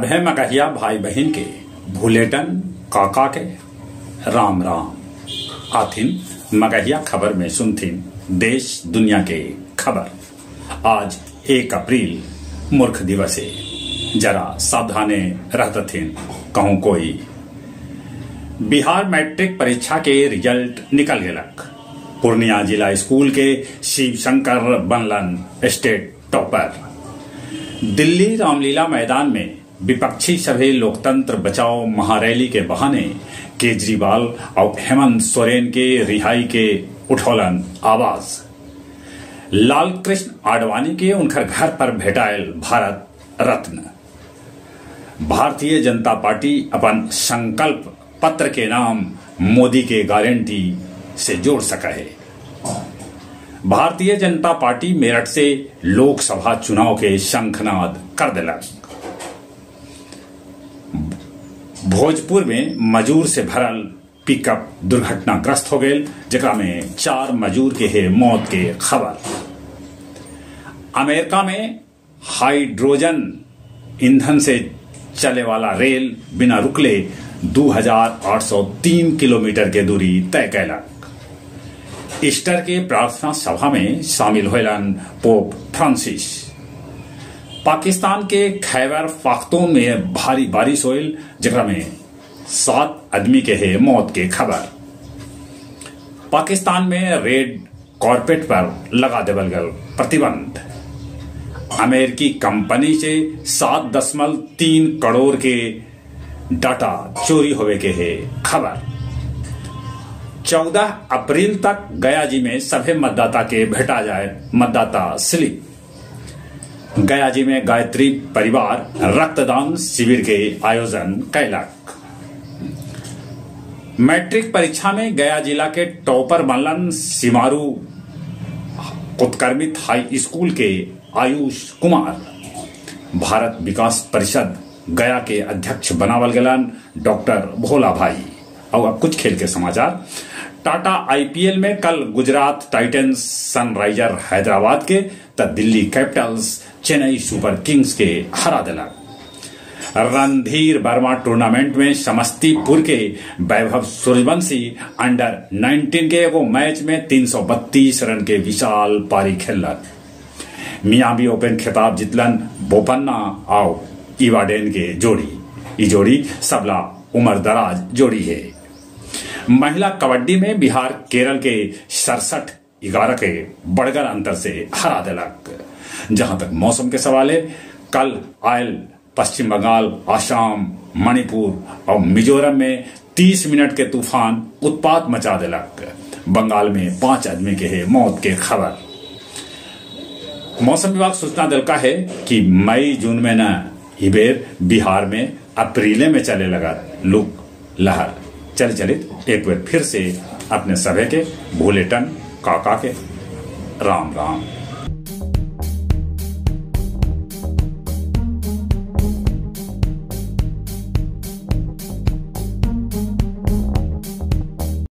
है मगहिया भाई बहन के भूलेटन काका के राम राम आथिन मगहिया खबर में सुनथिन देश दुनिया के खबर। आज 1 अप्रैल मूर्ख दिवस है, जरा सावधाने रहतथिन कहूं कोई। बिहार मैट्रिक परीक्षा के रिजल्ट निकल गेलक। पूर्णिया जिला स्कूल के शिव शंकर बनलन स्टेट टॉपर। दिल्ली रामलीला मैदान में विपक्षी सभे लोकतंत्र बचाओ महारैली के बहाने केजरीवाल और हेमंत सोरेन के रिहाई के उठौलन आवाज। लाल कृष्ण आडवाणी के उनकर घर पर भेटायल भारत रत्न। भारतीय जनता पार्टी अपन संकल्प पत्र के नाम मोदी के गारंटी से जोड़ सका है। भारतीय जनता पार्टी मेरठ से लोकसभा चुनाव के शंखनाद कर दिलक। भोजपुर में मजूर से भरल पिकअप दुर्घटनाग्रस्त हो गए, जकरा में 4 मजूर के है मौत के खबर। अमेरिका में हाइड्रोजन ईंधन से चले वाला रेल बिना रुकले 2803 किलोमीटर के दूरी तय कैलक। ईस्टर के प्रार्थना सभा में शामिल होलन पोप फ्रांसिस। पाकिस्तान के खैबर पख्तून में भारी बारिश होल, जकरा में 7 आदमी के है मौत के खबर। पाकिस्तान में रेड कॉर्पेट पर लगा देवल गल प्रतिबंध। अमेरिकी कंपनी से 7.3 करोड़ के डाटा चोरी होवे के है खबर। 14 अप्रैल तक गया जी में सभी मतदाता के भेटा जाए मतदाता स्लिप। गया जी में गायत्री परिवार रक्तदान शिविर के आयोजन कैलक। मैट्रिक परीक्षा में गया जिला के टॉपर बनलन सिमारू उत्कर्मित हाई स्कूल के आयुष कुमार। भारत विकास परिषद गया के अध्यक्ष बनावल गलन डॉक्टर भोला भाई। और अब कुछ खेल के समाचार। टाटा आईपीएल में कल गुजरात टाइटंस सनराइजर हैदराबाद के तो Delhi Capitals Chennai super Kings के हरा दिलक। रणधीर वर्मा टूर्नामेंट में समस्तीपुर के वैभव सूर्यवंशी अंडर 19 के एगो मैच में 332 रन के विशाल पारी खेलन। मियामी ओपन खिताब जितलन बोपन्ना और इवाडेन के जोड़ी। ये जोड़ी सबला उम्र दराज जोड़ी है। महिला कबड्डी में बिहार केरल के 67-11 के बड़गर अंतर से हरा दिलक। जहां तक मौसम के सवाल है, कल आयल पश्चिम बंगाल, आसाम, मणिपुर और मिजोरम में 30 मिनट के तूफान उत्पात मचा दिलक। बंगाल में 5 आदमी के है मौत के खबर। मौसम विभाग सूचना दिलका है कि मई जून में न हिबेर बिहार में अप्रैल में चले लगा लूक लहर। चलित एक बार फिर से अपने सभी के भूलेटन काका के राम राम।